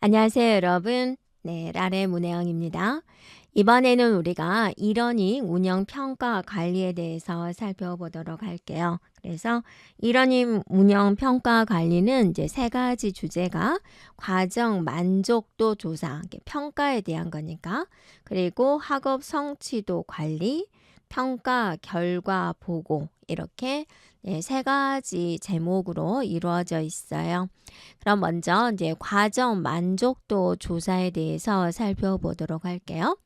안녕하세요, 여러분. 네, 라레 문혜영입니다. 이번에는 우리가 이러닝 운영 평가 관리에 대해서 살펴보도록 할게요. 그래서 이러닝 운영 평가 관리는 이제 세 가지 주제가 과정 만족도 조사, 평가에 대한 거니까, 그리고 학업 성취도 관리, 평가 결과 보고 이렇게 세 가지 제목으로 이루어져 있어요. 그럼 먼저 이제 과정 만족도 조사에 대해서 살펴보도록 할게요.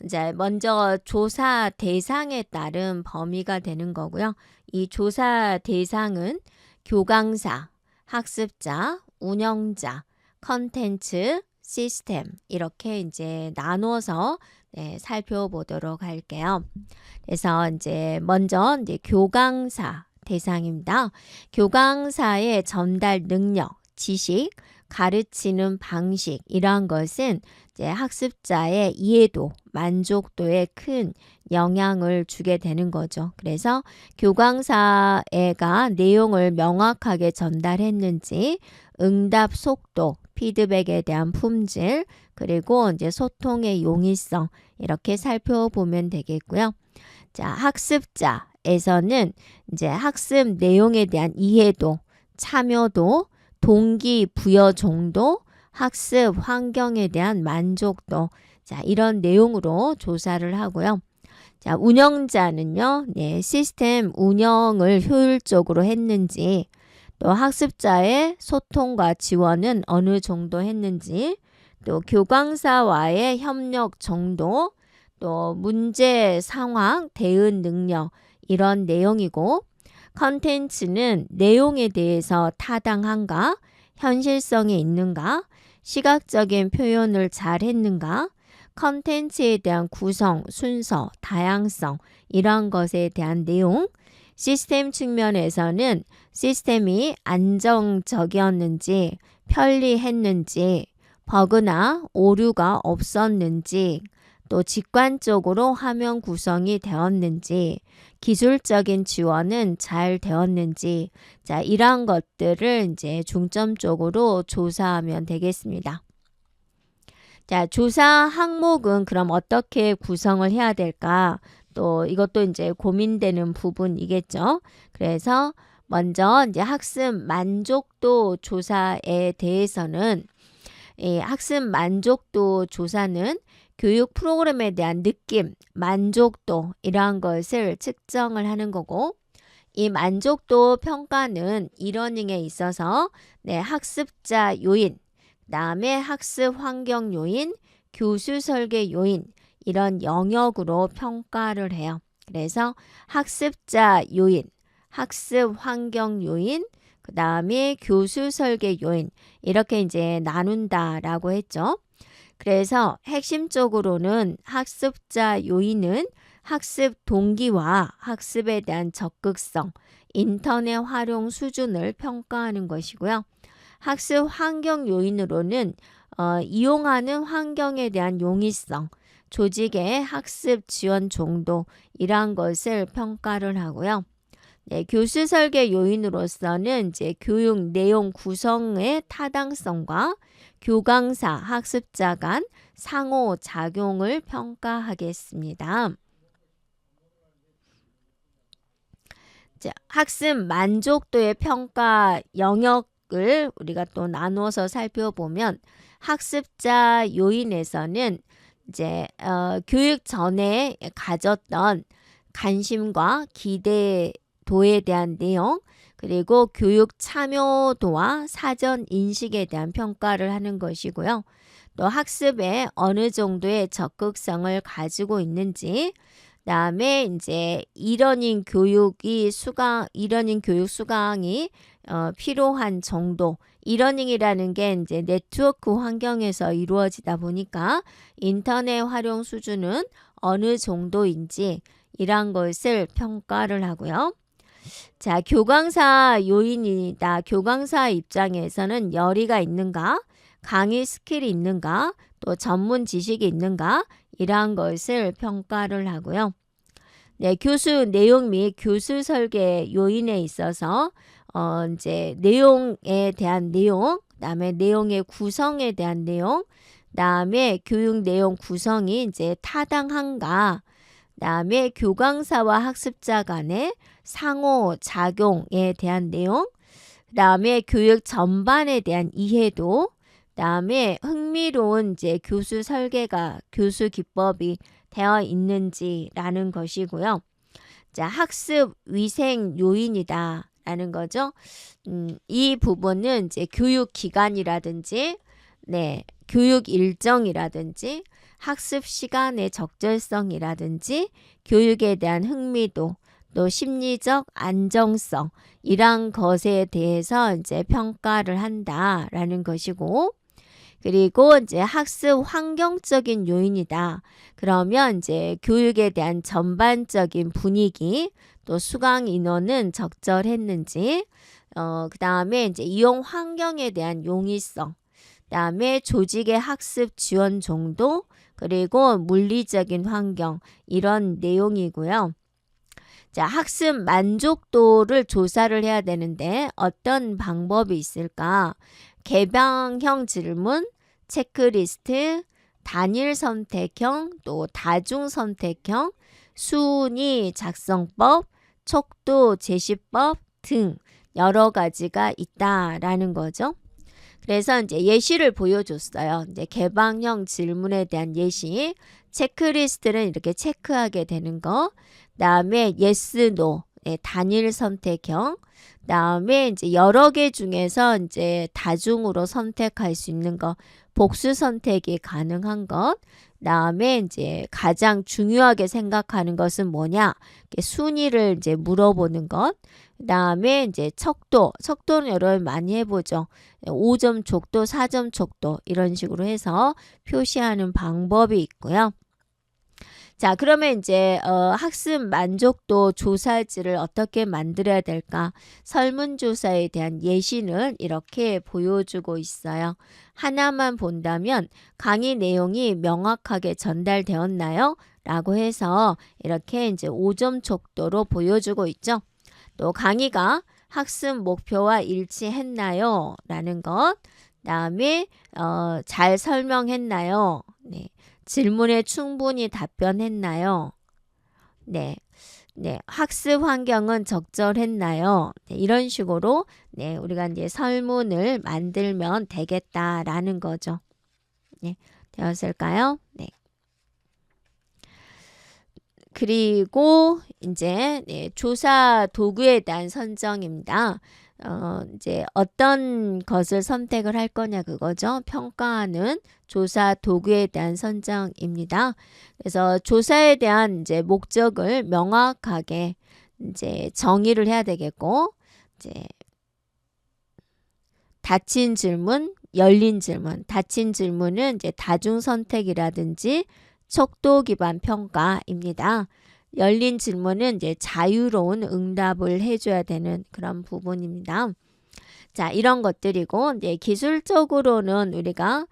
이제 먼저 조사 대상에 따른 범위가 되는 거고요. 이 조사 대상은 교강사, 학습자, 운영자, 컨텐츠, 시스템 이렇게 이제 나눠서 살펴보도록 할게요. 그래서 이제 먼저 이제 교강사 대상입니다. 교강사의 전달 능력, 지식, 가르치는 방식 이러한 것은 이제 학습자의 이해도, 만족도에 큰 영향을 주게 되는 거죠. 그래서 교강사가 내용을 명확하게 전달했는지, 응답 속도, 피드백에 대한 품질, 그리고 이제 소통의 용이성 이렇게 살펴보면 되겠고요. 자, 학습자에서는 이제 학습 내용에 대한 이해도, 참여도, 동기 부여 정도, 학습 환경에 대한 만족도, 자, 이런 내용으로 조사를 하고요. 자, 운영자는요, 시스템 운영을 효율적으로 했는지, 또 학습자의 소통과 지원은 어느 정도 했는지, 또 교강사와의 협력 정도, 또 문제 상황 대응 능력 이런 내용이고, 컨텐츠는 내용에 대해서 타당한가, 현실성이 있는가, 시각적인 표현을 잘 했는가, 컨텐츠에 대한 구성, 순서, 다양성 이런 것에 대한 내용, 시스템 측면에서는 시스템이 안정적이었는지, 편리했는지, 버그나 오류가 없었는지, 또 직관적으로 화면 구성이 되었는지, 기술적인 지원은 잘 되었는지, 자, 이러한 것들을 이제 중점적으로 조사하면 되겠습니다. 자, 조사 항목은 그럼 어떻게 구성을 해야 될까? 또 이것도 이제 고민되는 부분이겠죠. 그래서 먼저 이제 학습 만족도 조사에 대해서는 이 학습 만족도 조사는 교육 프로그램에 대한 느낌, 만족도 이러한 것을 측정을 하는 거고, 이 만족도 평가는 이러닝에 있어서 학습자 요인, 그다음에 학습 환경 요인, 교수 설계 요인 이런 영역으로 평가를 해요. 그래서 학습자 요인, 학습 환경 요인, 그 다음에 교수 설계 요인 이렇게 이제 나눈다라고 했죠. 그래서 핵심적으로는 학습자 요인은 학습 동기와 학습에 대한 적극성, 인터넷 활용 수준을 평가하는 것이고요. 학습 환경 요인으로는 이용하는 환경에 대한 용이성, 조직의 학습 지원 정도 이러한 것을 평가를 하고요. 교수 설계 요인으로서는 이제 교육 내용 구성의 타당성과 교강사, 학습자 간 상호작용을 평가하겠습니다. 자, 학습 만족도의 평가 영역을 우리가 또 나누어서 살펴보면 학습자 요인에서는 이제 교육 전에 가졌던 관심과 기대도에 대한 내용, 그리고 교육 참여도와 사전 인식에 대한 평가를 하는 것이고요. 또 학습에 어느 정도의 적극성을 가지고 있는지, 그다음에 이제 이러닝 교육 수강이 필요한 정도. 이러닝이라는 게 이제 네트워크 환경에서 이루어지다 보니까 인터넷 활용 수준은 어느 정도인지 이런 것을 평가를 하고요. 자, 교강사 요인이다. 교강사 입장에서는 열의가 있는가, 강의 스킬이 있는가, 또 전문 지식이 있는가 이러한 것을 평가를 하고요. 교수 내용 및 교수 설계 요인에 있어서 이제 내용에 대한 내용, 그다음에 내용의 구성에 대한 내용, 그다음에 교육 내용 구성이 이제 타당한가, 그다음에 교강사와 학습자 간의 상호작용에 대한 내용, 그다음에 교육 전반에 대한 이해도, 그다음에 흥미로운 이제 교수 설계가, 교수 기법이 되어 있는지라는 것이고요. 자, 학습 위생 요인이다 라는 거죠. 이 부분은 이제 교육 기간이라든지, 네, 교육 일정이라든지, 학습 시간의 적절성이라든지, 교육에 대한 흥미도, 또 심리적 안정성, 이러한 것에 대해서 이제 평가를 한다라는 것이고, 그리고 이제 학습 환경적인 요인이다. 그러면 이제 교육에 대한 전반적인 분위기, 또 수강 인원은 적절했는지, 그 다음에 이제 이용 환경에 대한 용이성, 그 다음에 조직의 학습 지원 정도, 그리고 물리적인 환경, 이런 내용이고요. 자, 학습 만족도를 조사를 해야 되는데 어떤 방법이 있을까? 개방형 질문, 체크리스트, 단일 선택형, 또 다중 선택형, 순위 작성법, 촉도 제시법 등 여러 가지가 있다라는 거죠. 그래서 이제 예시를 보여줬어요. 이제 개방형 질문에 대한 예시, 체크리스트는 이렇게 체크하게 되는 거, 그다음에 yes, no, 네, 단일 선택형, 그다음에 이제 여러 개 중에서 이제 다중으로 선택할 수 있는 거, 복수 선택이 가능한 것, 그다음에 이제 가장 중요하게 생각하는 것은 뭐냐, 순위를 이제 물어보는 것, 그다음에 이제 척도는 여러분 많이 해보죠. 5점 촉도, 4점 촉도 이런 식으로 해서 표시하는 방법이 있고요. 자, 그러면 이제 학습 만족도 조사지를 어떻게 만들어야 될까? 설문조사에 대한 예시는 이렇게 보여주고 있어요. 하나만 본다면 강의 내용이 명확하게 전달되었나요? 라고 해서 이렇게 이제 5점 촉도로 보여주고 있죠. 또 강의가 학습 목표와 일치했나요? 라는 것. 그다음에 잘 설명했나요? 네. 질문에 충분히 답변했나요? 네. 네. 학습 환경은 적절했나요? 네, 이런 식으로 네, 우리가 이제 설문을 만들면 되겠다라는 거죠. 네. 되었을까요? 네. 그리고 이제 네, 조사 도구에 대한 선정입니다. 이제 어떤 것을 선택을 할 거냐 그거죠. 평가하는 조사 도구에 대한 선정입니다. 그래서 조사에 대한 이제 목적을 명확하게 이제 정의를 해야 되겠고, 이제 닫힌 질문, 열린 질문, 닫힌 질문은 이제 다중 선택이라든지 척도 기반 평가입니다. 열린 질문은 이제 자유로운 응답을 해줘야 되는 그런 부분입니다. 자, 이런 것들이고, 이제 기술적으로는 우리가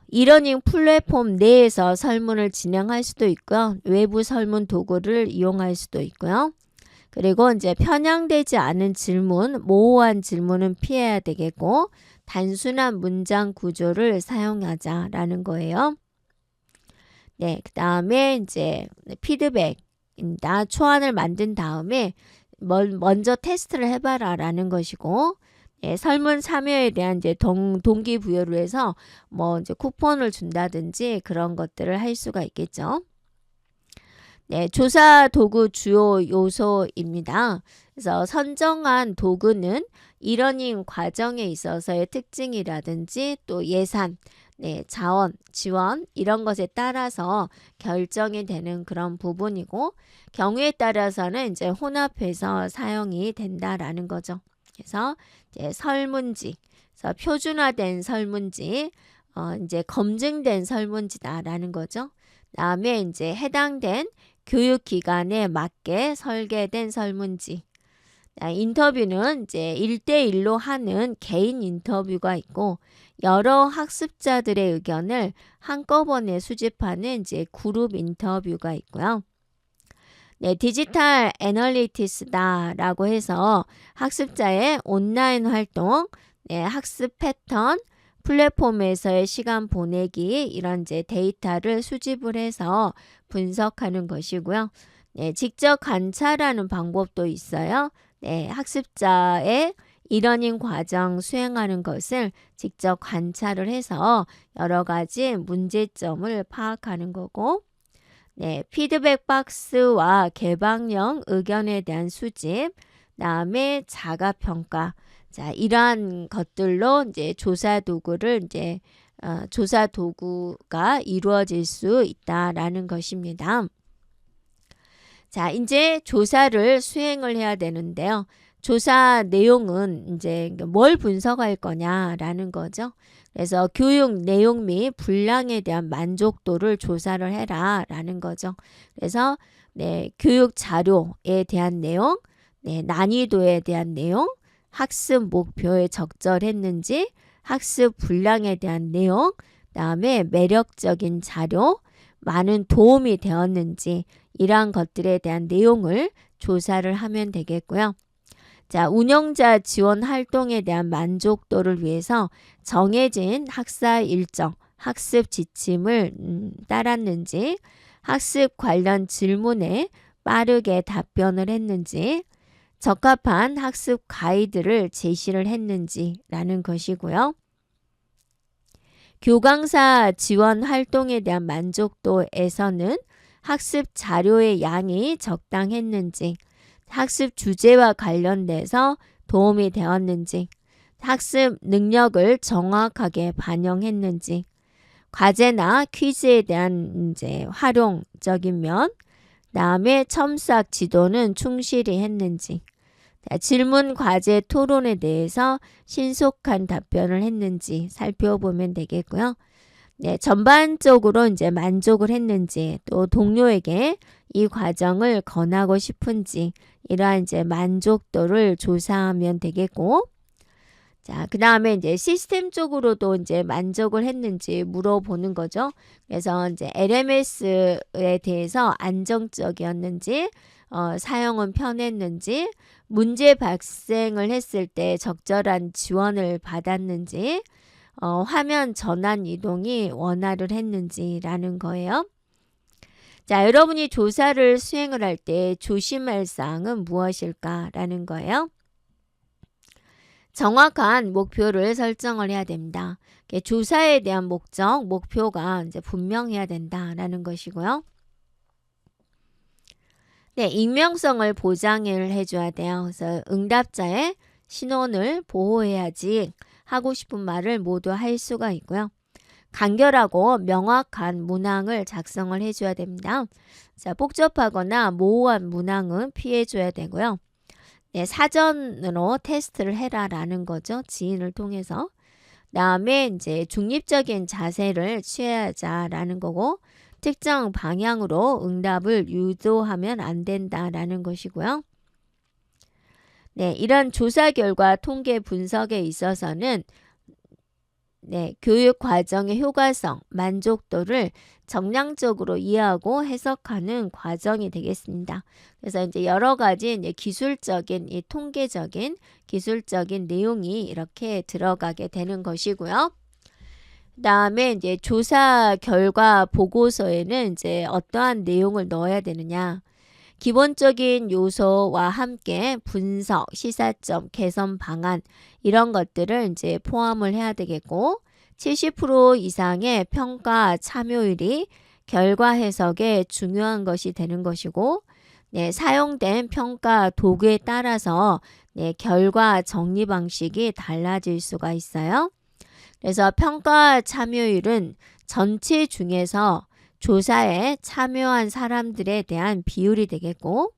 이러닝 플랫폼 내에서 설문을 진행할 수도 있고요. 외부 설문 도구를 이용할 수도 있고요. 그리고 이제 편향되지 않은 질문, 모호한 질문은 피해야 되겠고, 단순한 문장 구조를 사용하자라는 거예요. 네, 그 다음에 이제 피드백입니다. 초안을 만든 다음에 먼저 테스트를 해봐라라는 것이고, 네, 설문 참여에 대한 이제 동기부여를 해서 뭐 이제 쿠폰을 준다든지 그런 것들을 할 수가 있겠죠. 네, 조사 도구 주요 요소입니다. 그래서 선정한 도구는 이러닝 과정에 있어서의 특징이라든지 또 예산, 네, 자원, 지원 이런 것에 따라서 결정이 되는 그런 부분이고, 경우에 따라서는 이제 혼합해서 사용이 된다라는 거죠. 그래서 이제 설문지, 그래서 표준화된 설문지, 이제 검증된 설문지다라는 거죠. 다음에 이제 해당된 교육기관에 맞게 설계된 설문지. 인터뷰는 이제 1대1로 하는 개인 인터뷰가 있고, 여러 학습자들의 의견을 한꺼번에 수집하는 이제 그룹 인터뷰가 있고요. 네, 디지털 애널리티스다라고 해서 학습자의 온라인 활동, 네, 학습 패턴, 플랫폼에서의 시간 보내기 이런 이제 데이터를 수집을 해서 분석하는 것이고요. 네, 직접 관찰하는 방법도 있어요. 네, 학습자의 이러닝 과정 수행하는 것을 직접 관찰을 해서 여러 가지 문제점을 파악하는 거고, 네, 피드백 박스와 개방형 의견에 대한 수집, 다음에 자가 평가. 자, 이러한 것들로 이제 조사 도구를 조사 도구가 이루어질 수 있다라는 것입니다. 자, 이제 조사를 수행을 해야 되는데요. 조사 내용은 이제 뭘 분석할 거냐라는 거죠. 그래서 교육 내용 및 분량에 대한 만족도를 조사를 해라라는 거죠. 그래서 네, 교육 자료에 대한 내용, 네, 난이도에 대한 내용, 학습 목표에 적절했는지, 학습 분량에 대한 내용, 그다음에 매력적인 자료, 많은 도움이 되었는지 이러한 것들에 대한 내용을 조사를 하면 되겠고요. 자, 운영자 지원 활동에 대한 만족도를 위해서 정해진 학사 일정, 학습 지침을 따랐는지, 학습 관련 질문에 빠르게 답변을 했는지, 적합한 학습 가이드를 제시를 했는지라는 것이고요. 교강사 지원 활동에 대한 만족도에서는 학습 자료의 양이 적당했는지, 학습 주제와 관련돼서 도움이 되었는지, 학습 능력을 정확하게 반영했는지, 과제나 퀴즈에 대한 이제 활용적인 면, 다음에 첨삭 지도는 충실히 했는지, 질문, 과제, 토론에 대해서 신속한 답변을 했는지 살펴보면 되겠고요. 네, 전반적으로 이제 만족을 했는지, 또 동료에게 이 과정을 권하고 싶은지, 이러한 이제 만족도를 조사하면 되겠고, 자, 그 다음에 이제 시스템적으로도 이제 만족을 했는지 물어보는 거죠. 그래서 이제 LMS에 대해서 안정적이었는지, 사용은 편했는지, 문제 발생을 했을 때 적절한 지원을 받았는지, 화면 전환 이동이 원활을 했는지라는 거예요. 자, 여러분이 조사를 수행을 할 때 조심할 사항은 무엇일까라는 거예요. 정확한 목표를 설정을 해야 됩니다. 조사에 대한 목적, 목표가 이제 분명해야 된다라는 것이고요. 네, 익명성을 보장을 해줘야 돼요. 그래서 응답자의 신원을 보호해야지 하고 싶은 말을 모두 할 수가 있고요. 간결하고 명확한 문항을 작성을 해줘야 됩니다. 자, 복잡하거나 모호한 문항은 피해줘야 되고요. 네, 사전으로 테스트를 해라라는 거죠. 지인을 통해서. 다음에 이제 중립적인 자세를 취하자라는 거고, 특정 방향으로 응답을 유도하면 안 된다라는 것이고요. 네, 이런 조사 결과 통계 분석에 있어서는 네, 교육 과정의 효과성, 만족도를 정량적으로 이해하고 해석하는 과정이 되겠습니다. 그래서 이제 여러 가지 이제 기술적인 이 통계적인 기술적인 내용이 이렇게 들어가게 되는 것이고요. 그다음에 이제 조사 결과 보고서에는 이제 어떠한 내용을 넣어야 되느냐? 기본적인 요소와 함께 분석, 시사점, 개선 방안 이런 것들을 이제 포함을 해야 되겠고 70% 이상의 평가 참여율이 결과 해석에 중요한 것이 되는 것이고 네, 사용된 평가 도구에 따라서 네, 결과 정리 방식이 달라질 수가 있어요. 그래서 평가 참여율은 전체 중에서 조사에 참여한 사람들에 대한 비율이 되겠고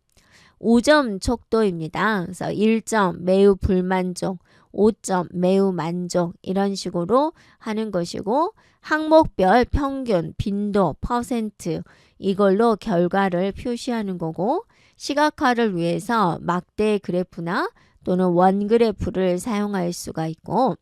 5점 척도입니다. 그래서 1점 매우 불만족, 5점 매우 만족 이런 식으로 하는 것이고 항목별 평균, 빈도, 퍼센트 이걸로 결과를 표시하는 거고 시각화를 위해서 막대 그래프나 또는 원 그래프를 사용할 수가 있고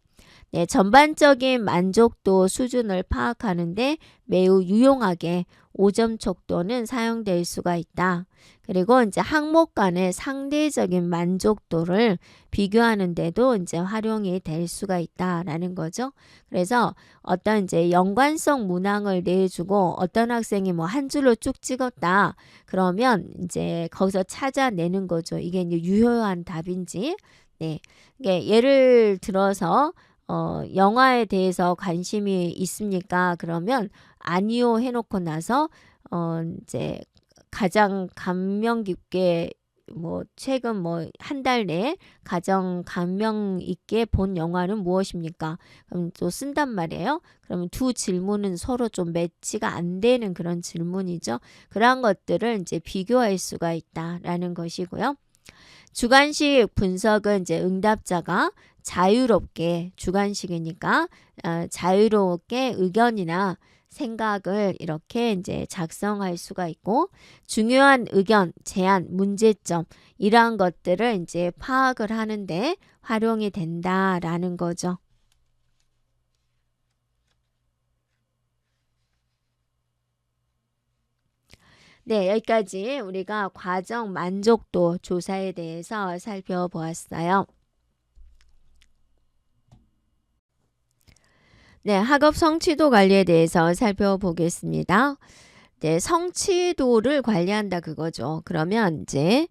네, 전반적인 만족도 수준을 파악하는데 매우 유용하게 5점 척도는 사용될 수가 있다. 그리고 이제 항목 간의 상대적인 만족도를 비교하는데도 이제 활용이 될 수가 있다라는 거죠. 그래서 어떤 이제 연관성 문항을 내주고 어떤 학생이 뭐 한 줄로 쭉 찍었다. 그러면 이제 거기서 찾아내는 거죠. 이게 이제 유효한 답인지. 네. 이게 예를 들어서 영화에 대해서 관심이 있습니까? 그러면 아니요 해놓고 나서 이제 가장 감명 깊게 뭐 최근 뭐 한 달 내에 가장 감명 있게 본 영화는 무엇입니까? 그럼 또 쓴단 말이에요. 그러면 두 질문은 서로 좀 매치가 안 되는 그런 질문이죠. 그러한 것들을 이제 비교할 수가 있다라는 것이고요. 주관식 분석은 이제 응답자가 자유롭게 주관식이니까 자유롭게 의견이나 생각을 이렇게 이제 작성할 수가 있고 중요한 의견, 제안, 문제점 이러한 것들을 이제 파악을 하는데 활용이 된다라는 거죠. 네, 여기까지 우리가 과정 만족도 조사에 대해서 살펴보았어요. 네, 학업 성취도 관리에 대해서 살펴보겠습니다. 네, 성취도를 관리한다 그거죠. 그러면 이제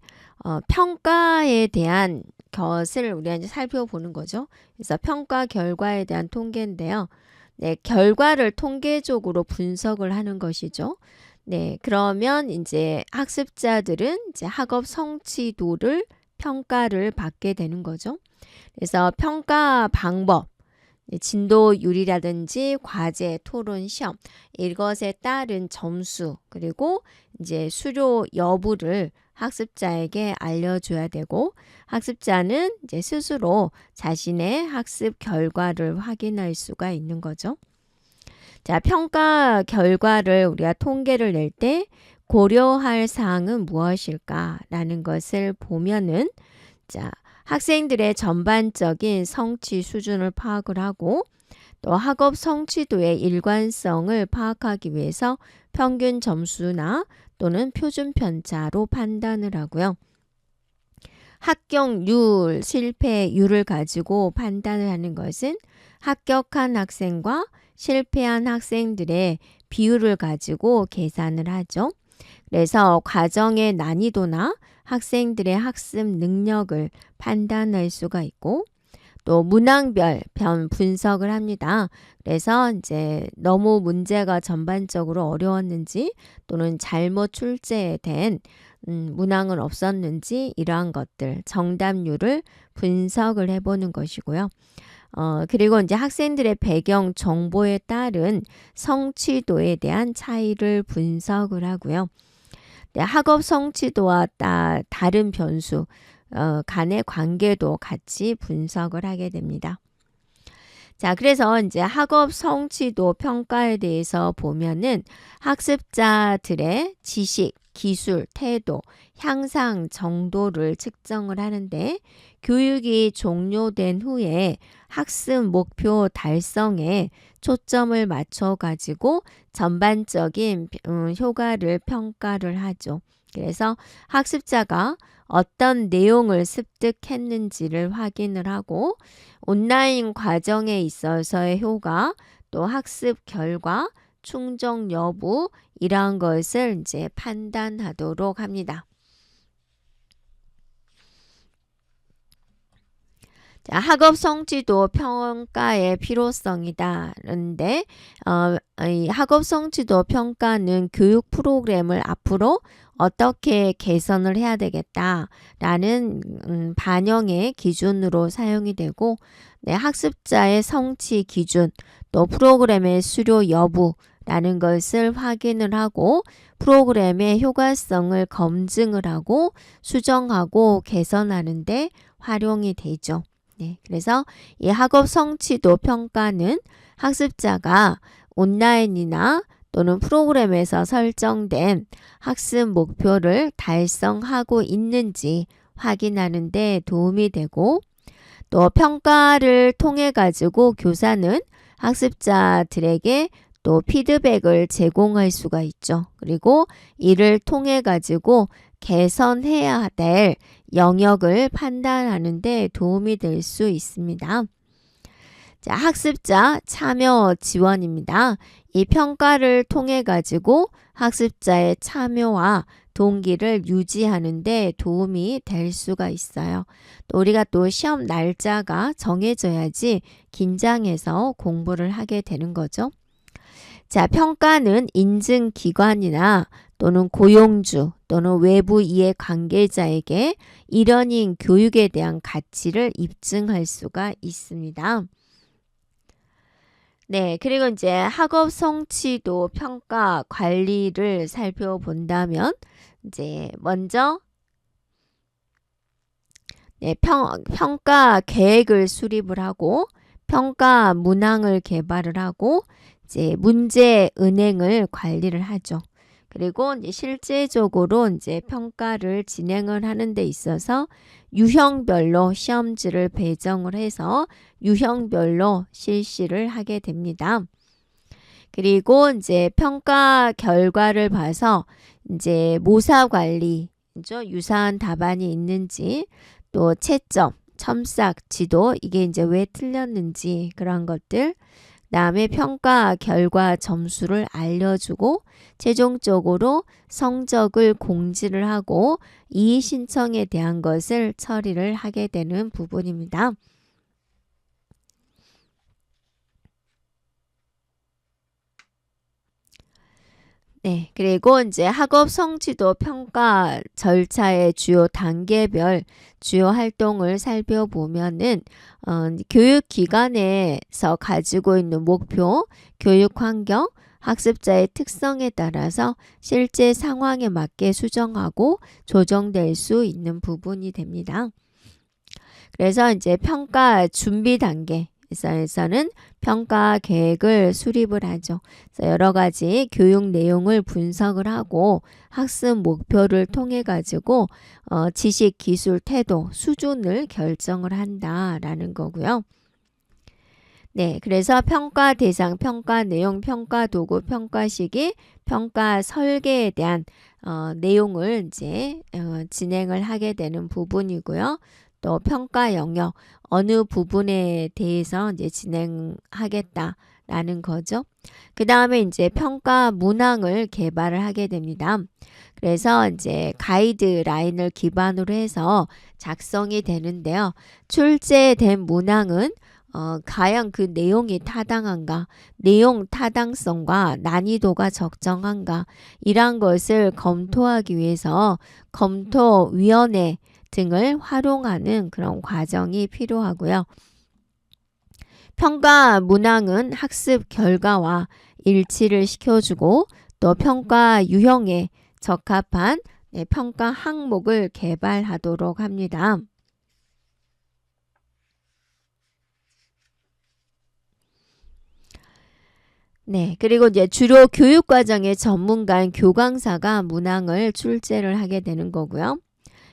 평가에 대한 것을 우리가 이제 살펴보는 거죠. 그래서 평가 결과에 대한 통계인데요. 네, 결과를 통계적으로 분석을 하는 것이죠. 네, 그러면 이제 학습자들은 이제 학업 성취도를 평가를 받게 되는 거죠. 그래서 평가 방법, 진도율이라든지 과제, 토론, 시험 이것에 따른 점수 그리고 이제 수료 여부를 학습자에게 알려줘야 되고 학습자는 이제 스스로 자신의 학습 결과를 확인할 수가 있는 거죠. 자, 평가 결과를 우리가 통계를 낼 때 고려할 사항은 무엇일까라는 것을 보면은 자, 학생들의 전반적인 성취 수준을 파악을 하고 또 학업 성취도의 일관성을 파악하기 위해서 평균 점수나 또는 표준 편차로 판단을 하고요. 합격률, 실패율을 가지고 판단을 하는 것은 합격한 학생과 실패한 학생들의 비율을 가지고 계산을 하죠. 그래서 과정의 난이도나 학생들의 학습 능력을 판단할 수가 있고 또 문항별 분석을 합니다. 그래서 이제 너무 문제가 전반적으로 어려웠는지 또는 잘못 출제된 문항은 없었는지 이러한 것들 정답률을 분석을 해보는 것이고요. 그리고 이제 학생들의 배경 정보에 따른 성취도에 대한 차이를 분석을 하고요. 네, 학업 성취도와 다른 변수 간의 관계도 같이 분석을 하게 됩니다. 자, 그래서 이제 학업 성취도 평가에 대해서 보면은 학습자들의 지식, 기술, 태도, 향상 정도를 측정을 하는데 교육이 종료된 후에 학습 목표 달성에 초점을 맞춰 가지고 전반적인 효과를 평가를 하죠. 그래서 학습자가 어떤 내용을 습득했는지를 확인을 하고 온라인 과정에 있어서의 효과, 또 학습 결과, 충족 여부 이러한 것을 이제 판단하도록 합니다. 자, 학업 성취도 평가의 필요성이다는데 이 학업 성취도 평가는 교육 프로그램을 앞으로 어떻게 개선을 해야 되겠다라는 반영의 기준으로 사용이 되고 네, 학습자의 성취 기준 또 프로그램의 수료 여부라는 것을 확인을 하고 프로그램의 효과성을 검증을 하고 수정하고 개선하는 데 활용이 되죠. 네, 그래서 이 학업 성취도 평가는 학습자가 온라인이나 또는 프로그램에서 설정된 학습 목표를 달성하고 있는지 확인하는 데 도움이 되고 또 평가를 통해 가지고 교사는 학습자들에게 또 피드백을 제공할 수가 있죠. 그리고 이를 통해 가지고 개선해야 될 영역을 판단하는 데 도움이 될 수 있습니다. 자, 학습자 참여 지원입니다. 이 평가를 통해 가지고 학습자의 참여와 동기를 유지하는 데 도움이 될 수가 있어요. 또 우리가 또 시험 날짜가 정해져야지 긴장해서 공부를 하게 되는 거죠. 자, 평가는 인증기관이나 또는 고용주 또는 외부 이해 관계자에게 일원인 교육에 대한 가치를 입증할 수가 있습니다. 네, 그리고 이제 학업 성취도 평가 관리를 살펴본다면 이제 먼저 평가 계획을 수립을 하고 평가 문항을 개발을 하고 이제 문제 은행을 관리를 하죠. 그리고 이제 실제적으로 이제 평가를 진행을 하는 데 있어서 유형별로 시험지를 배정을 해서 유형별로 실시를 하게 됩니다. 그리고 이제 평가 결과를 봐서 이제 모사 관리죠. 유사한 답안이 있는지 또 채점, 첨삭, 지도 이게 이제 왜 틀렸는지 그런 것들 그다음에 평가 결과 점수를 알려주고 최종적으로 성적을 공지를 하고 이의 신청에 대한 것을 처리를 하게 되는 부분입니다. 네, 그리고 이제 학업 성취도 평가 절차의 주요 단계별 주요 활동을 살펴보면은 교육기관에서 가지고 있는 목표, 교육 환경, 학습자의 특성에 따라서 실제 상황에 맞게 수정하고 조정될 수 있는 부분이 됩니다. 그래서 이제 평가 준비 단계 에서는 평가 계획을 수립을 하죠. 그래서 여러 가지 교육 내용을 분석을 하고 학습 목표를 통해 가지고 지식, 기술, 태도, 수준을 결정을 한다라는 거고요. 네, 그래서 평가 대상, 평가 내용, 평가 도구, 평가 시기, 평가 설계에 대한 내용을 이제 진행을 하게 되는 부분이고요. 또 평가 영역 어느 부분에 대해서 이제 진행하겠다라는 거죠. 그 다음에 이제 평가 문항을 개발을 하게 됩니다. 그래서 이제 가이드라인을 기반으로 해서 작성이 되는데요. 출제된 문항은 과연 그 내용이 타당한가, 내용 타당성과 난이도가 적정한가 이런 것을 검토하기 위해서 검토위원회 등을 활용하는 그런 과정이 필요하고요. 평가 문항은 학습 결과와 일치를 시켜주고 또 평가 유형에 적합한 평가 항목을 개발하도록 합니다. 네, 그리고 이제 주로 교육과정의 전문가인 교강사가 문항을 출제를 하게 되는 거고요.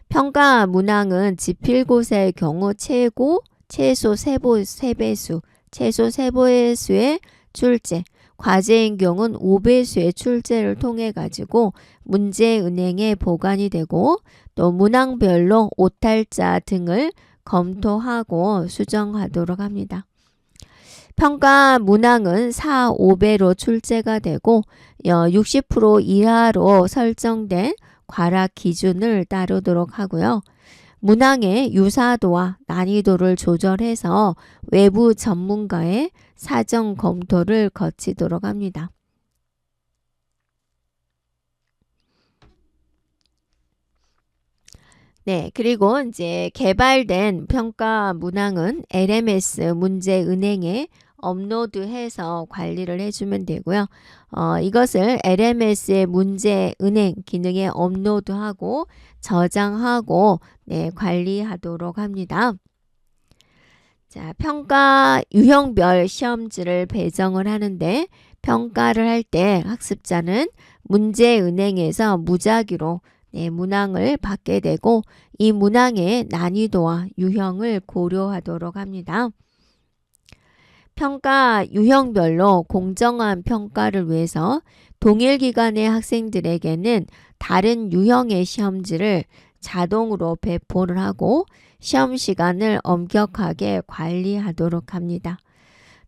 평가 문항은 지필고사의 경우 최소 3배수, 최소 3배수의 출제, 과제인 경우는 5배수의 출제를 통해 가지고 문제 은행에 보관이 되고 또 문항별로 오탈자 등을 검토하고 수정하도록 합니다. 평가 문항은 4, 5배로 출제가 되고 60% 이하로 설정된 과락 기준을 따르도록 하고요. 문항의 유사도와 난이도를 조절해서 외부 전문가의 사정 검토를 거치도록 합니다. 네, 그리고 이제 개발된 평가 문항은 LMS 문제 은행에 업로드해서 관리를 해주면 되고요. 이것을 LMS의 문제 은행 기능에 업로드하고 저장하고 관리하도록 합니다. 자, 평가 유형별 시험지를 배정을 하는데 평가를 할 때 학습자는 문제 은행에서 무작위로 네, 문항을 받게 되고 이 문항의 난이도와 유형을 고려하도록 합니다. 평가 유형별로 공정한 평가를 위해서 동일 기간의 학생들에게는 다른 유형의 시험지를 자동으로 배포를 하고 시험 시간을 엄격하게 관리하도록 합니다.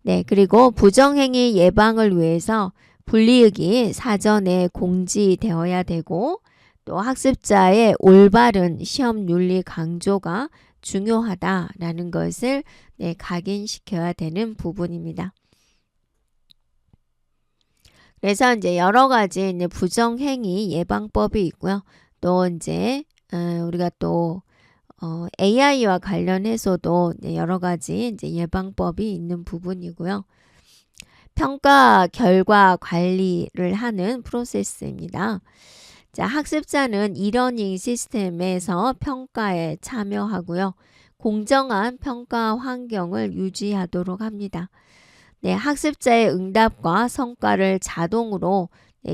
네, 그리고 부정행위 예방을 위해서 불이익이 사전에 공지되어야 되고 또 학습자의 올바른 시험 윤리 강조가 중요하다라는 것을 네, 각인시켜야 되는 부분입니다. 그래서 이제 여러 가지 이제 부정행위 예방법이 있고요. 또 이제 우리가 또 AI와 관련해서도 여러 가지 이제 예방법이 있는 부분이고요. 평가 결과 관리를 하는 프로세스입니다. 자, 학습자는 이러닝 시스템에서 평가에 참여하고요. 공정한 평가 환경을 유지하도록 합니다. 네, 학습자의 응답과 성과를 자동으로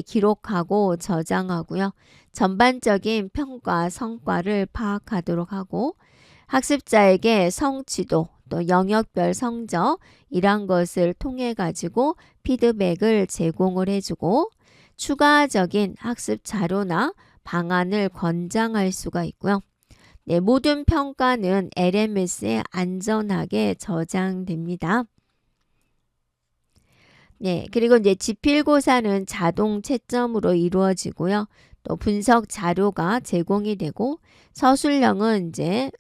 기록하고 저장하고요. 전반적인 평가 성과를 파악하도록 하고 학습자에게 성취도 또 영역별 성적 이런 것을 통해 가지고 피드백을 제공을 해주고 추가적인 학습 자료나 방안을 권장할 수가 있고요. 네, 모든 평가는 LMS에 안전하게 저장됩니다. 네, 그리고 이제 지필고사는 자동 채점으로 이루어지고요. 또 분석 자료가 제공이 되고 서술형은 이제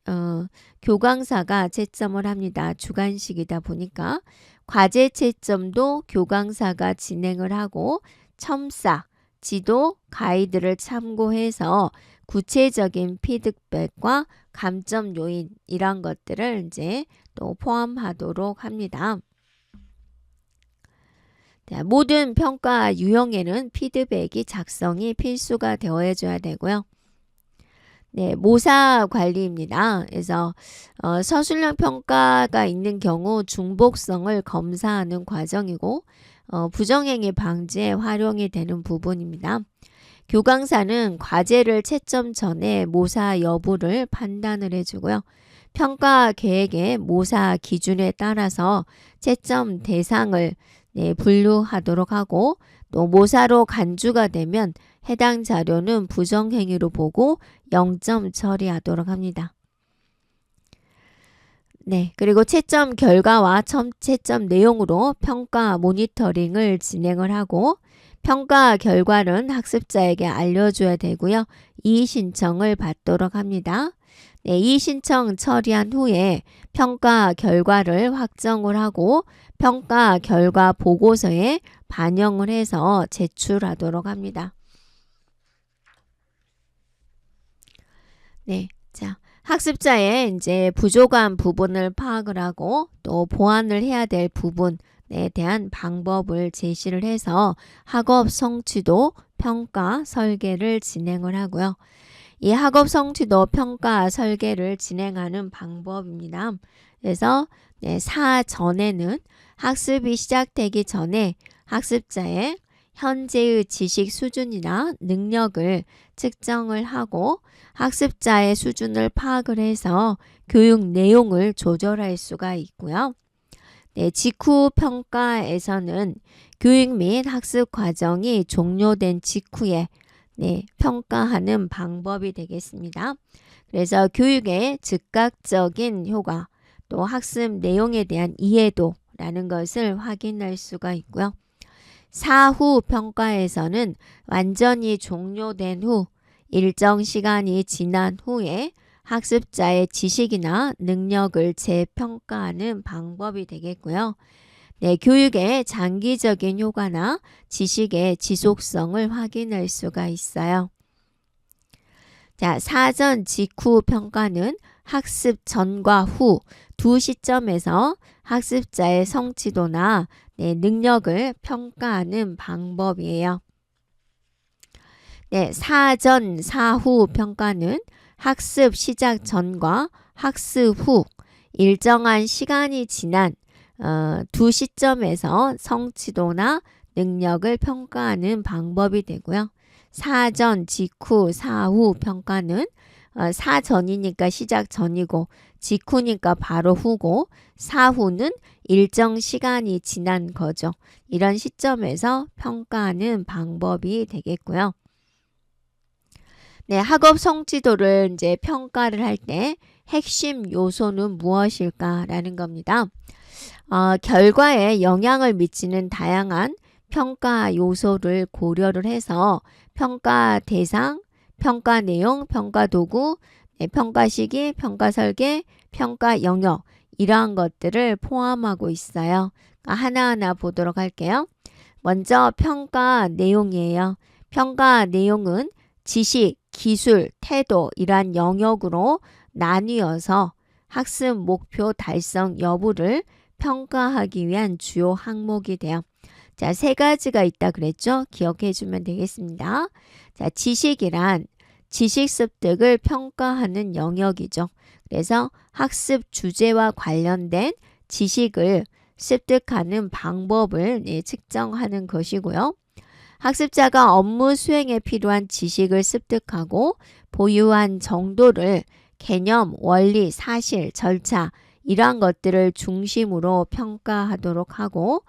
교강사가 채점을 합니다. 주관식이다 보니까 과제 채점도 교강사가 진행을 하고 첨사, 지도, 가이드를 참고해서 구체적인 피드백과 감점 요인 이런 것들을 이제 또 포함하도록 합니다. 모든 평가 유형에는 피드백이 작성이 필수가 되어줘야 되고요. 네, 모사 관리입니다. 그래서 서술형 평가가 있는 경우 중복성을 검사하는 과정이고 부정행위 방지에 활용이 되는 부분입니다. 교강사는 과제를 채점 전에 모사 여부를 판단을 해주고요. 평가 계획의 모사 기준에 따라서 채점 대상을 분류하도록 하고 또 모사로 간주가 되면 해당 자료는 부정행위로 보고 0점 처리하도록 합니다. 네, 그리고 채점 결과와 채점 내용으로 평가 모니터링을 진행을 하고 평가 결과는 학습자에게 알려줘야 되고요. 이의 신청을 받도록 합니다. 네, 이의 신청 처리한 후에 평가 결과를 확정을 하고 평가 결과 보고서에 반영을 해서 제출하도록 합니다. 네, 자, 학습자의 이제 부족한 부분을 파악을 하고 또 보완을 해야 될 부분에 대한 방법을 제시를 해서 학업 성취도 평가 설계를 진행을 하고요. 이 학업 성취도 평가 설계를 진행하는 방법입니다. 그래서 사전에는 학습이 시작되기 전에 학습자의 현재의 지식 수준이나 능력을 측정을 하고 학습자의 수준을 파악을 해서 교육 내용을 조절할 수가 있고요. 네, 직후 평가에서는 교육 및 학습 과정이 종료된 직후에 평가하는 방법이 되겠습니다. 그래서 교육의 즉각적인 효과, 또 학습 내용에 대한 이해도라는 것을 확인할 수가 있고요. 사후 평가에서는 완전히 종료된 후 일정 시간이 지난 후에 학습자의 지식이나 능력을 재평가하는 방법이 되겠고요. 네, 교육의 장기적인 효과나 지식의 지속성을 확인할 수가 있어요. 자, 사전 직후 평가는 학습 전과 후 두 시점에서 학습자의 성취도나 능력을 평가하는 방법이에요. 네, 사전, 사후 평가는 학습 시작 전과 학습 후 일정한 시간이 지난 두 시점에서 성취도나 능력을 평가하는 방법이 되고요. 사전, 직후, 사후 평가는 사전이니까 시작 전이고 직후니까 바로 후고 사후는 일정 시간이 지난 거죠. 이런 시점에서 평가하는 방법이 되겠고요. 네, 학업 성취도를 이제 평가를 할 때 핵심 요소는 무엇일까라는 겁니다. 결과에 영향을 미치는 다양한 평가 요소를 고려를 해서 평가 대상, 평가 내용, 평가 도구, 평가 시기, 평가 설계, 평가 영역 이러한 것들을 포함하고 있어요. 하나하나 보도록 할게요. 먼저 평가 내용이에요. 평가 내용은 지식, 기술, 태도 이러한 영역으로 나뉘어서 학습 목표 달성 여부를 평가하기 위한 주요 항목이 돼요. 자, 세 가지가 있다 그랬죠? 기억해 주면 되겠습니다. 자, 지식이란 지식 습득을 평가하는 영역이죠. 그래서 학습 주제와 관련된 지식을 습득하는 방법을 측정하는 것이고요. 학습자가 업무 수행에 필요한 지식을 습득하고 보유한 정도를 개념, 원리, 사실, 절차 이러한 것들을 중심으로 평가하도록 하고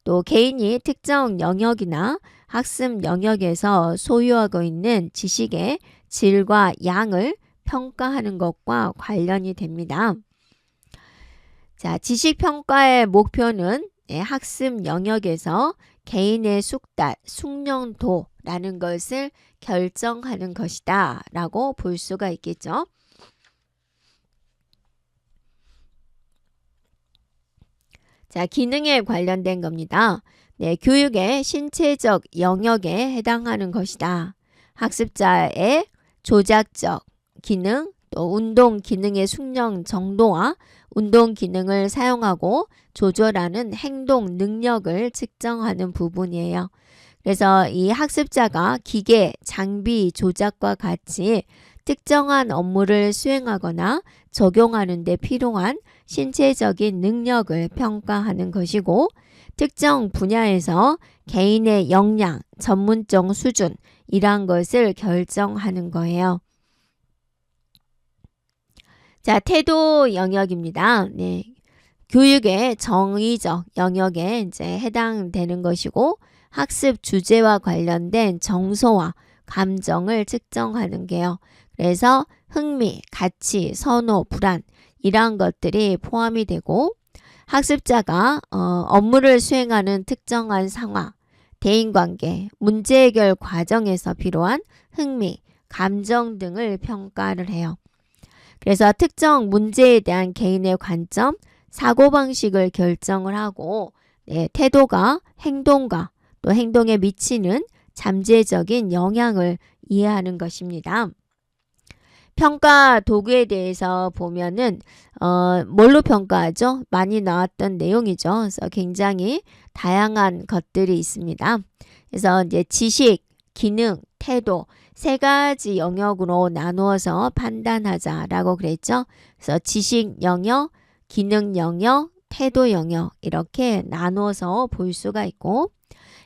또 개인이 특정 영역이나 학습 영역에서 소유하고 있는 지식의 질과 양을 평가하는 것과 관련이 됩니다. 자, 지식 평가의 목표는 학습 영역에서 개인의 숙달, 숙련도라는 것을 결정하는 것이다 라고 볼 수가 있겠죠. 자, 기능에 관련된 겁니다. 네, 교육의 신체적 영역에 해당하는 것이다. 학습자의 조작적 기능, 또 운동 기능의 숙련 정도와 운동 기능을 사용하고 조절하는 행동 능력을 측정하는 부분이에요. 그래서 이 학습자가 기계, 장비 조작과 같이 특정한 업무를 수행하거나 적용하는 데 필요한 신체적인 능력을 평가하는 것이고 특정 분야에서 개인의 역량, 전문적 수준 이러한 것을 결정하는 거예요. 자, 태도 영역입니다. 네. 교육의 정의적 영역에 이제 해당되는 것이고 학습 주제와 관련된 정서와 감정을 측정하는 게요. 그래서 흥미, 가치, 선호, 불안 이러한 것들이 포함이 되고 학습자가 업무를 수행하는 특정한 상황, 대인관계, 문제 해결 과정에서 필요한 흥미, 감정 등을 평가를 해요. 그래서 특정 문제에 대한 개인의 관점, 사고방식을 결정을 하고 태도가 행동과 또 행동에 미치는 잠재적인 영향을 이해하는 것입니다. 평가 도구에 대해서 보면은 뭘로 평가하죠? 많이 나왔던 내용이죠. 그래서 굉장히 다양한 것들이 있습니다. 그래서 이제 지식, 기능, 태도 세 가지 영역으로 나누어서 판단하자라고 그랬죠. 그래서 지식 영역, 기능 영역, 태도 영역 이렇게 나누어서 볼 수가 있고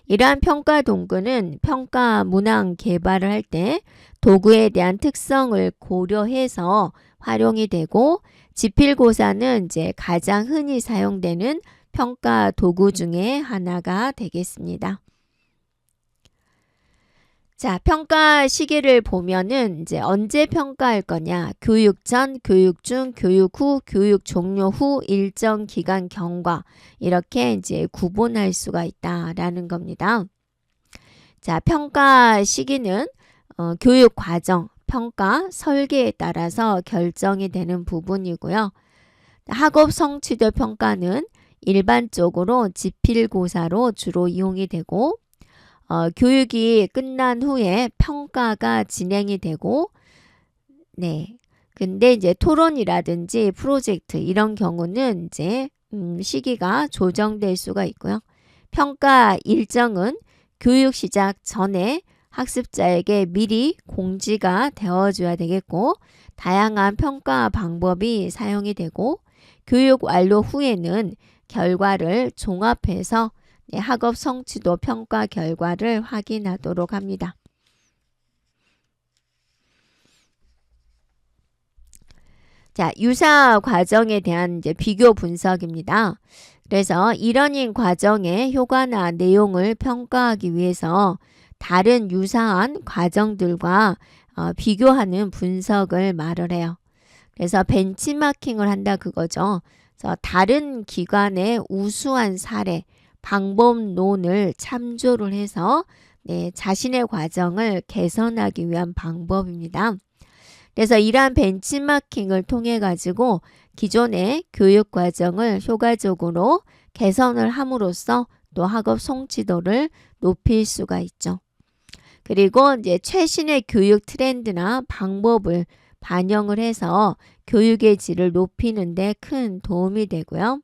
이러한 평가 도구는 평가 문항 개발을 할 때 도구에 대한 특성을 고려해서 활용이 되고 지필고사는 이제 가장 흔히 사용되는 평가 도구 중에 하나가 되겠습니다. 자, 평가 시기를 보면은 이제 언제 평가할 거냐? 교육 전, 교육 중, 교육 후, 교육 종료 후 일정 기간 경과 이렇게 이제 구분할 수가 있다라는 겁니다. 자, 평가 시기는 교육 과정, 평가 설계에 따라서 결정이 되는 부분이고요. 학업 성취도 평가는 일반적으로 지필고사로 주로 이용이 되고 교육이 끝난 후에 평가가 진행이 되고 근데 이제 토론이라든지 프로젝트 이런 경우는 이제 시기가 조정될 수가 있고요. 평가 일정은 교육 시작 전에 학습자에게 미리 공지가 되어줘야 되겠고 다양한 평가 방법이 사용이 되고 교육 완료 후에는 결과를 종합해서 학업 성취도 평가 결과를 확인하도록 합니다. 자, 유사 과정에 대한 이제 비교 분석입니다. 그래서 이러닝 과정의 효과나 내용을 평가하기 위해서 다른 유사한 과정들과 비교하는 분석을 말을 해요. 그래서 벤치마킹을 한다 그거죠. 그래서 다른 기관의 우수한 사례, 방법론을 참조를 해서 자신의 과정을 개선하기 위한 방법입니다. 그래서 이러한 벤치마킹을 통해 가지고 기존의 교육 과정을 효과적으로 개선을 함으로써 또 학업 성취도를 높일 수가 있죠. 그리고 이제 최신의 교육 트렌드나 방법을 반영을 해서 교육의 질을 높이는 데 큰 도움이 되고요.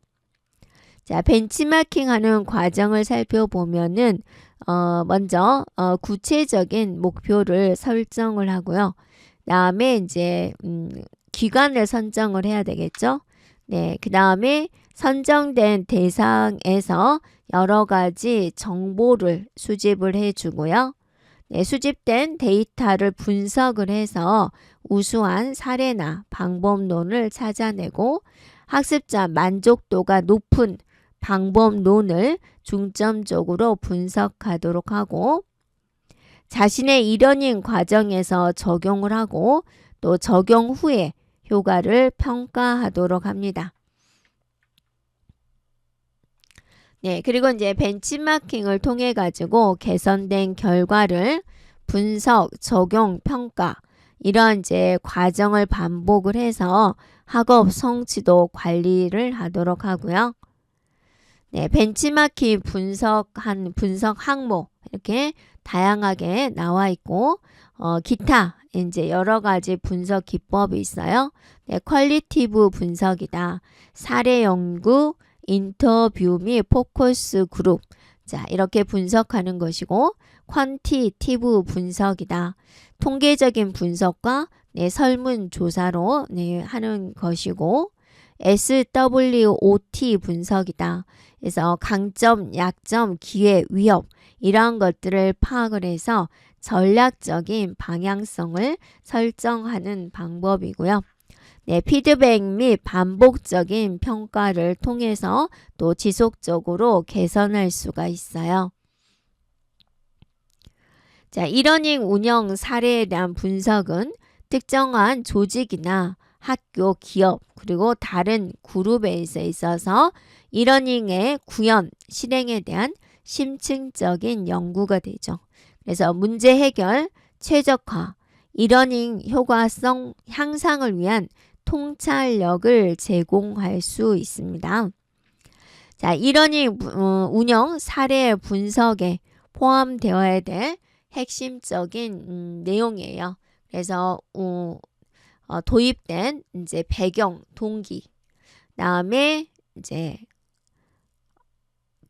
자, 벤치마킹 하는 과정을 살펴보면은 먼저 구체적인 목표를 설정을 하고요. 다음에 이제 기관을 선정을 해야 되겠죠. 네, 그 다음에 선정된 대상에서 여러 가지 정보를 수집을 해주고요. 네, 수집된 데이터를 분석을 해서 우수한 사례나 방법론을 찾아내고 학습자 만족도가 높은 방법론을 중점적으로 분석하도록 하고 자신의 이러닝 과정에서 적용을 하고 또 적용 후에 효과를 평가하도록 합니다. 네, 그리고 이제 벤치마킹을 통해 가지고 개선된 결과를 분석, 적용, 평가 이런 이제 과정을 반복을 해서 학업 성취도 관리를 하도록 하고요. 네, 벤치마킹 분석 항목 이렇게 다양하게 나와 있고 기타 이제 여러 가지 분석 기법이 있어요. 네, 퀄리티브 분석이다. 사례 연구, 인터뷰 및 포커스 그룹. 자, 이렇게 분석하는 것이고 퀀티티브 분석이다. 통계적인 분석과 설문조사로 하는 것이고 SWOT 분석이다. 그래서 강점, 약점, 기회, 위협 이러한 것들을 파악을 해서 전략적인 방향성을 설정하는 방법이고요. 네, 피드백 및 반복적인 평가를 통해서 또 지속적으로 개선할 수가 있어요. 자, 이러닝 운영 사례에 대한 분석은 특정한 조직이나 학교, 기업, 그리고 다른 그룹에 있어서 이러닝의 구현, 실행에 대한 심층적인 연구가 되죠. 그래서 문제 해결, 최적화, 이러닝 효과성 향상을 위한 통찰력을 제공할 수 있습니다. 자, 이러닝 운영 사례 분석에 포함되어야 될 핵심적인 내용이에요. 그래서 도입된 이제 배경, 동기, 다음에 이제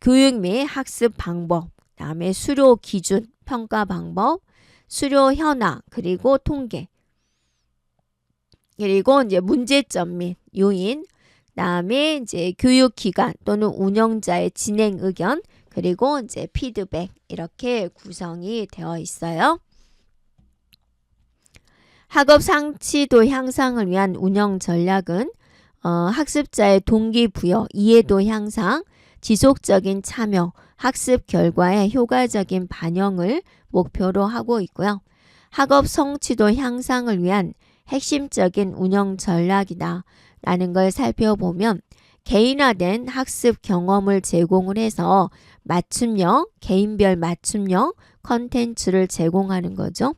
교육 및 학습 방법, 다음에 수료 기준, 평가 방법, 수료 현황, 그리고 통계, 그리고 이제 문제점 및 요인, 다음에 이제 교육 기관 또는 운영자의 진행 의견, 그리고 이제 피드백 이렇게 구성이 되어 있어요. 학업 성취도 향상을 위한 운영 전략은 학습자의 동기부여, 이해도 향상, 지속적인 참여, 학습 결과의 효과적인 반영을 목표로 하고 있고요. 학업 성취도 향상을 위한 핵심적인 운영 전략이다 라는 걸 살펴보면 개인화된 학습 경험을 제공을 해서 맞춤형, 개인별 맞춤형 컨텐츠를 제공하는 거죠.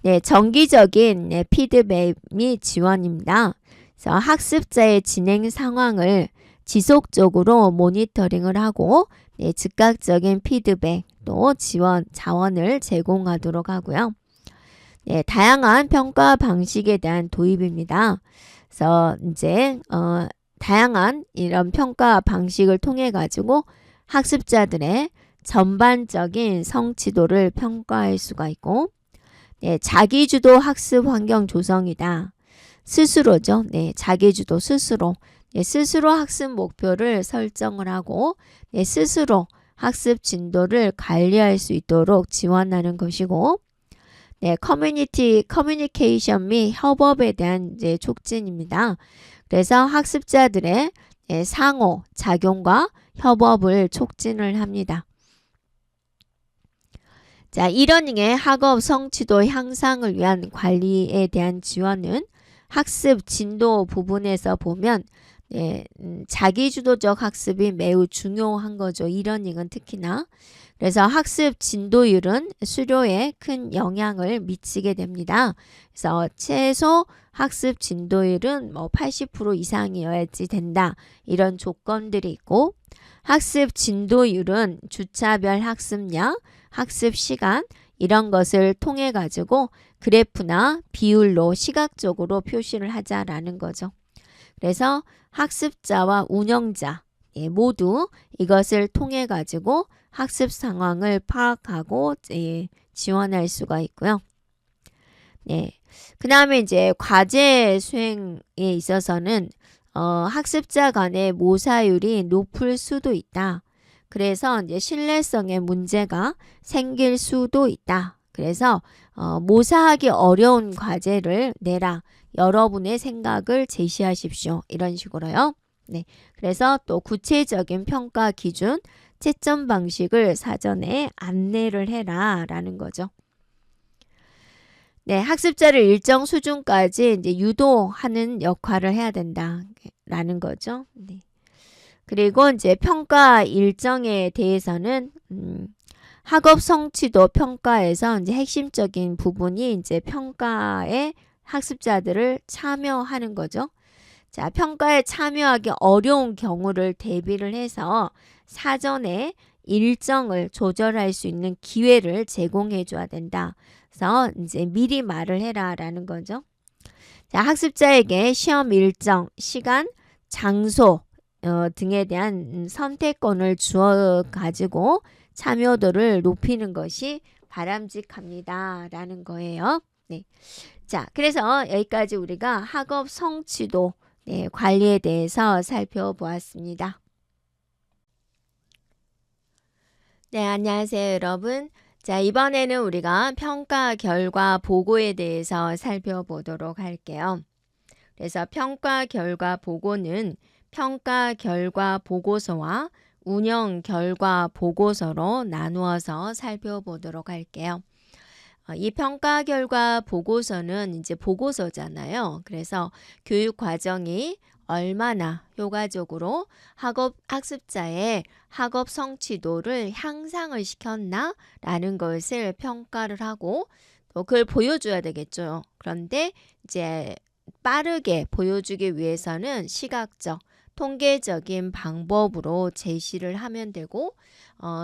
네, 정기적인 피드백 및 지원입니다. 그래서 학습자의 진행 상황을 지속적으로 모니터링을 하고 즉각적인 피드백 또 지원, 자원을 제공하도록 하고요. 네, 다양한 평가 방식에 대한 도입입니다. 그래서 이제 다양한 이런 평가 방식을 통해 가지고 학습자들의 전반적인 성취도를 평가할 수가 있고 네, 자기주도 학습 환경 조성이다. 스스로죠. 네, 자기주도 스스로. 네, 스스로 학습 목표를 설정을 하고 네, 스스로 학습 진도를 관리할 수 있도록 지원하는 것이고 네, 커뮤니케이션 및 협업에 대한 이제 촉진입니다. 그래서 학습자들의 상호, 작용과 협업을 촉진을 합니다. 자, 이러닝의 학업 성취도 향상을 위한 관리에 대한 지원은 학습 진도 부분에서 보면 자기주도적 학습이 매우 중요한 거죠. 이러닝은 특히나. 그래서 학습 진도율은 수료에 큰 영향을 미치게 됩니다. 그래서 최소 학습 진도율은 80% 이상이어야지 된다. 이런 조건들이 있고, 학습 진도율은 주차별 학습량, 학습 시간 이런 것을 통해 가지고 그래프나 비율로 시각적으로 표시를 하자라는 거죠. 그래서 학습자와 운영자 모두 이것을 통해 가지고 학습 상황을 파악하고 지원할 수가 있고요. 네. 그 다음에 이제 과제 수행에 있어서는 학습자 간의 모사율이 높을 수도 있다. 그래서 이제 신뢰성에 문제가 생길 수도 있다. 그래서 모사하기 어려운 과제를 내라. 여러분의 생각을 제시하십시오. 이런 식으로요. 네. 그래서 또 구체적인 평가 기준, 채점 방식을 사전에 안내를 해라. 라는 거죠. 네. 학습자를 일정 수준까지 이제 유도하는 역할을 해야 된다. 라는 거죠. 네. 그리고 이제 평가 일정에 대해서는 학업 성취도 평가에서 이제 핵심적인 부분이 이제 평가에 학습자들을 참여하는 거죠. 자, 평가에 참여하기 어려운 경우를 대비를 해서 사전에 일정을 조절할 수 있는 기회를 제공해 줘야 된다. 그래서 이제 미리 말을 해라라는 거죠. 자, 학습자에게 시험 일정, 시간, 장소 등에 대한 선택권을 주어 가지고 참여도를 높이는 것이 바람직합니다. 라는 거예요. 네. 자, 그래서 여기까지 우리가 학업 성취도 관리에 대해서 살펴보았습니다. 네, 안녕하세요, 여러분. 자, 이번에는 우리가 평가 결과 보고에 대해서 살펴보도록 할게요. 그래서 평가 결과 보고는 평가 결과 보고서와 운영 결과 보고서로 나누어서 살펴보도록 할게요. 이 평가 결과 보고서는 이제 보고서잖아요. 그래서 교육 과정이 얼마나 효과적으로 학습자의 학업 성취도를 향상을 시켰나 라는 것을 평가를 하고 또 그걸 보여줘야 되겠죠. 그런데 이제 빠르게 보여주기 위해서는 시각적, 통계적인 방법으로 제시를 하면 되고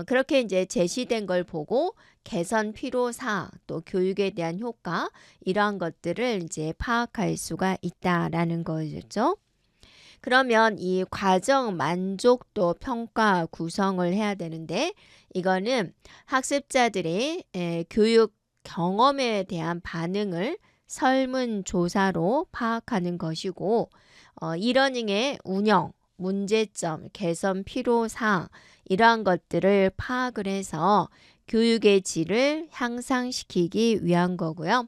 그렇게 이제 제시된 걸 보고 개선 필요사항 또 교육에 대한 효과 이러한 것들을 이제 파악할 수가 있다라는 거죠. 그러면 이 과정 만족도 평가 구성을 해야 되는데 이거는 학습자들이 교육 경험에 대한 반응을 설문조사로 파악하는 것이고 이러닝의 운영, 문제점, 개선 필요사항 이러한 것들을 파악을 해서 교육의 질을 향상시키기 위한 거고요.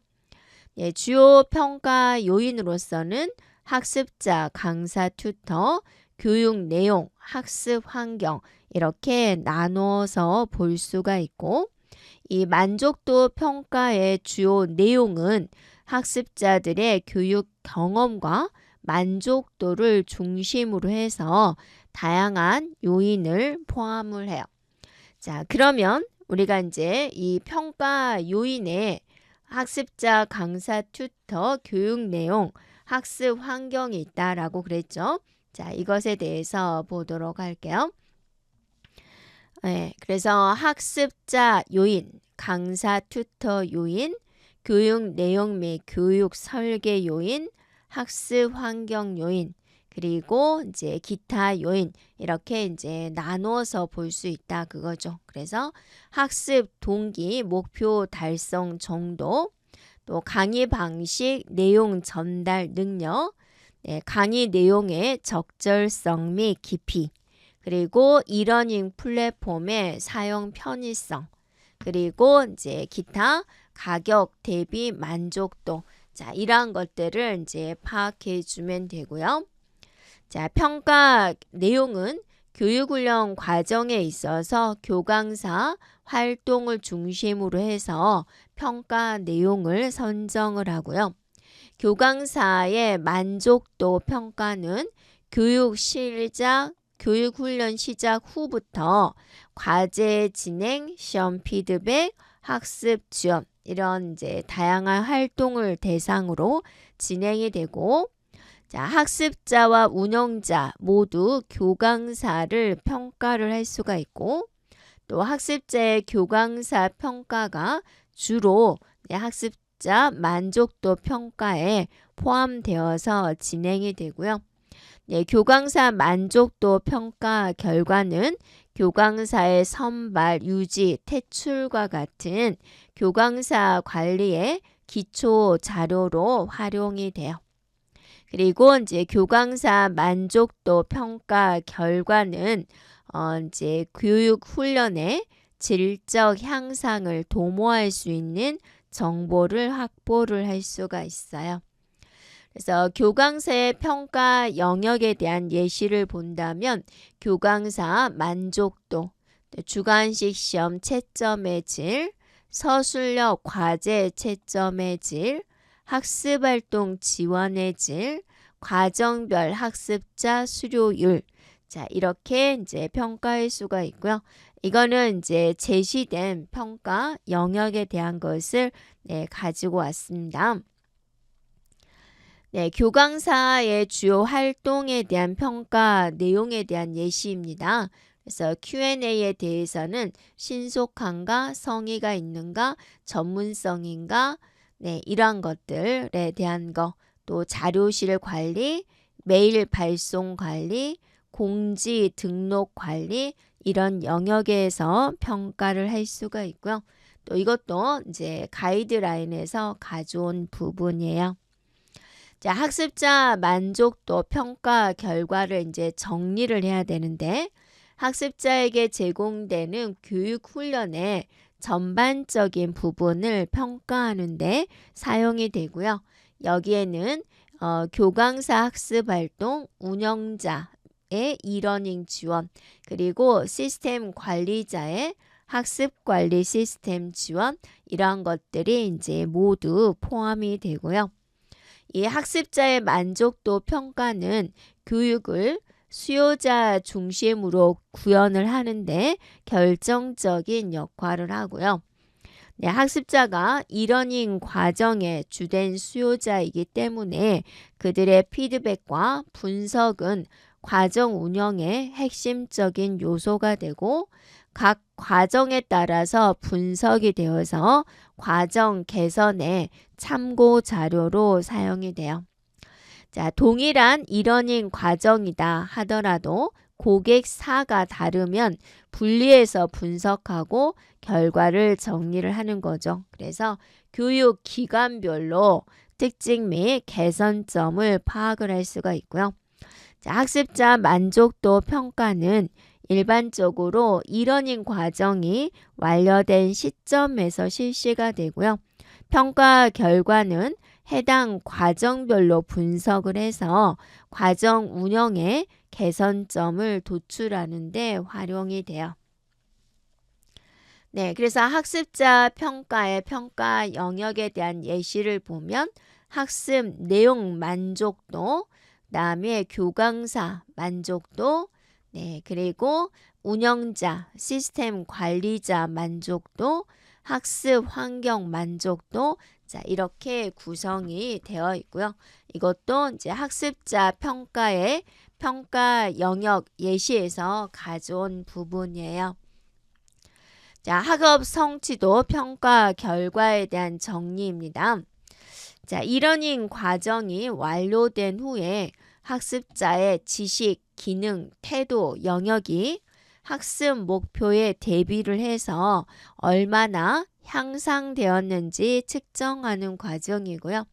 주요 평가 요인으로서는 학습자, 강사, 튜터, 교육 내용, 학습 환경 이렇게 나눠서 볼 수가 있고 이 만족도 평가의 주요 내용은 학습자들의 교육 경험과 만족도를 중심으로 해서 다양한 요인을 포함을 해요. 자, 그러면 우리가 이제 이 평가 요인에 학습자, 강사, 튜터, 교육 내용, 학습 환경이 있다라고 그랬죠. 자, 이것에 대해서 보도록 할게요. 네, 그래서 학습자 요인, 강사, 튜터 요인, 교육 내용 및 교육 설계 요인, 학습 환경 요인, 그리고 이제 기타 요인 이렇게 이제 나눠서 볼 수 있다 그거죠. 그래서 학습 동기, 목표 달성 정도, 또 강의 방식, 내용 전달 능력, 강의 내용의 적절성 및 깊이, 그리고 이러닝 플랫폼의 사용 편의성, 그리고 이제 기타 가격 대비 만족도. 자, 이러한 것들을 이제 파악해 주면 되고요. 자, 평가 내용은 교육훈련 과정에 있어서 교강사 활동을 중심으로 해서 평가 내용을 선정을 하고요. 교강사의 만족도 평가는 교육훈련 시작 후부터 과제 진행, 시험 피드백, 학습 지원 이런 이제 다양한 활동을 대상으로 진행이 되고, 자, 학습자와 운영자 모두 교강사를 평가를 할 수가 있고, 또 학습자의 교강사 평가가 주로 학습자 만족도 평가에 포함되어서 진행이 되고요. 교강사 만족도 평가 결과는 교강사의 선발, 유지, 퇴출과 같은 교강사 관리의 기초 자료로 활용이 돼요. 그리고 이제 교강사 만족도 평가 결과는 이제 교육 훈련의 질적 향상을 도모할 수 있는 정보를 확보를 할 수가 있어요. 그래서 교강사의 평가 영역에 대한 예시를 본다면 교강사 만족도, 주관식 시험 채점의 질, 서술력 과제 채점의 질, 학습활동 지원의 질, 과정별 학습자 수료율. 자, 이렇게 이제 평가할 수가 있고요. 이거는 이제 제시된 평가 영역에 대한 것을 가지고 왔습니다. 교강사의 주요 활동에 대한 평가 내용에 대한 예시입니다. 그래서 Q&A에 대해서는 신속한가, 성의가 있는가, 전문성인가, 이러한 것들에 대한 거, 또 자료실 관리, 메일 발송 관리, 공지 등록 관리 이런 영역에서 평가를 할 수가 있고요. 또 이것도 이제 가이드라인에서 가져온 부분이에요. 자, 학습자 만족도 평가 결과를 이제 정리를 해야 되는데, 학습자에게 제공되는 교육 훈련의 전반적인 부분을 평가하는데 사용이 되고요. 여기에는 교강사 학습활동, 운영자의 이러닝 지원, 그리고 시스템 관리자의 학습관리 시스템 지원 이러한 것들이 이제 모두 포함이 되고요. 이 학습자의 만족도 평가는 교육을 수요자 중심으로 구현을 하는데 결정적인 역할을 하고요. 학습자가 이러닝 과정의 주된 수요자이기 때문에 그들의 피드백과 분석은 과정 운영의 핵심적인 요소가 되고, 각 과정에 따라서 분석이 되어서 과정 개선의 참고 자료로 사용이 돼요. 자, 동일한 이러닝 과정이다 하더라도 고객사가 다르면 분리해서 분석하고 결과를 정리를 하는 거죠. 그래서 교육 기관별로 특징 및 개선점을 파악을 할 수가 있고요. 자, 학습자 만족도 평가는 일반적으로 이러닝 과정이 완료된 시점에서 실시가 되고요. 평가 결과는 해당 과정별로 분석을 해서 과정 운영의 개선점을 도출하는 데 활용이 돼요. 그래서 학습자 평가의 평가 영역에 대한 예시를 보면 학습 내용 만족도, 그다음에 교강사 만족도, 그리고 운영자, 시스템 관리자 만족도, 학습 환경 만족도, 자, 이렇게 구성이 되어 있고요. 이것도 이제 학습자 평가의 평가 영역 예시에서 가져온 부분이에요. 자, 학업 성취도 평가 결과에 대한 정리입니다. 자, 이러닝 과정이 완료된 후에 학습자의 지식, 기능, 태도, 영역이 학습 목표에 대비를 해서 얼마나 향상되었는지 측정하는 과정이고요.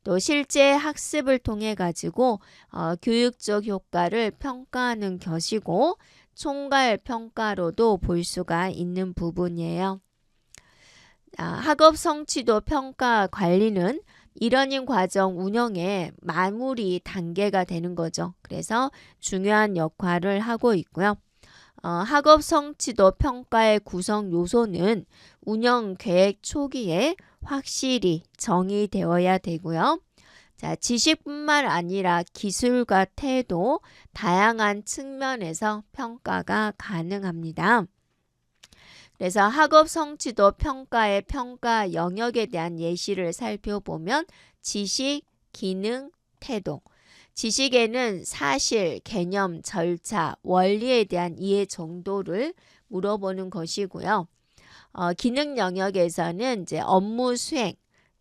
또 실제 학습을 통해 가지고 교육적 효과를 평가하는 것이고, 총괄 평가로도 볼 수가 있는 부분이에요. 학업 성취도 평가 관리는 이러닝 과정 운영의 마무리 단계가 되는 거죠. 그래서 중요한 역할을 하고 있고요. 학업 성취도 평가의 구성 요소는 운영 계획 초기에 확실히 정의되어야 되고요. 자, 지식뿐만 아니라 기술과 태도, 다양한 측면에서 평가가 가능합니다. 그래서 학업 성취도 평가의 평가 영역에 대한 예시를 살펴보면 지식, 기능, 태도. 지식에는 사실, 개념, 절차, 원리에 대한 이해 정도를 물어보는 것이고요. 기능 영역에서는 이제 업무 수행,